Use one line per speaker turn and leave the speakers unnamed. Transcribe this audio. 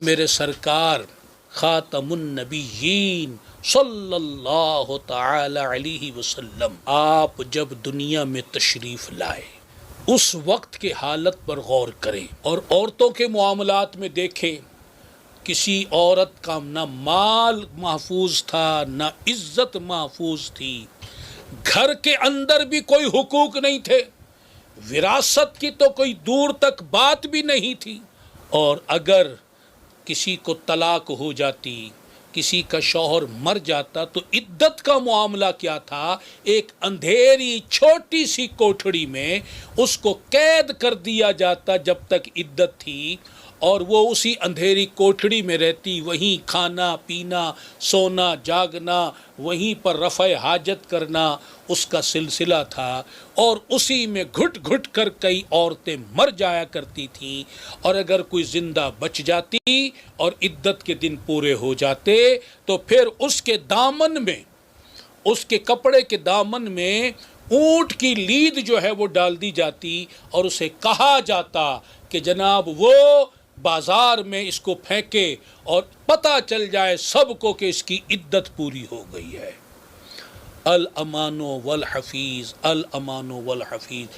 میرے سرکار خاتم النبیین صلی اللہ تعالی علیہ وسلم آپ جب دنیا میں تشریف لائے اس وقت کے حالت پر غور کریں اور عورتوں کے معاملات میں دیکھیں. کسی عورت کا نہ مال محفوظ تھا نہ عزت محفوظ تھی، گھر کے اندر بھی کوئی حقوق نہیں تھے، وراثت کی تو کوئی دور تک بات بھی نہیں تھی. اور اگر کسی کو طلاق ہو جاتی، کسی کا شوہر مر جاتا تو عدت کا معاملہ کیا تھا؟ ایک اندھیری چھوٹی سی کوٹھڑی میں اس کو قید کر دیا جاتا جب تک عدت تھی، اور وہ اسی اندھیری کوٹھڑی میں رہتی، وہیں کھانا پینا سونا جاگنا، وہیں پر رفع حاجت کرنا اس کا سلسلہ تھا. اور اسی میں گھٹ گھٹ کر کئی عورتیں مر جایا کرتی تھیں، اور اگر کوئی زندہ بچ جاتی اور عدت کے دن پورے ہو جاتے تو پھر اس کے دامن میں، اس کے کپڑے کے دامن میں اونٹ کی لید جو ہے وہ ڈال دی جاتی اور اسے کہا جاتا کہ جناب وہ بازار میں اس کو پھینکے اور پتہ چل جائے سب کو کہ اس کی عدت پوری ہو گئی ہے. الامان والحفیظ، الامان والحفیظ.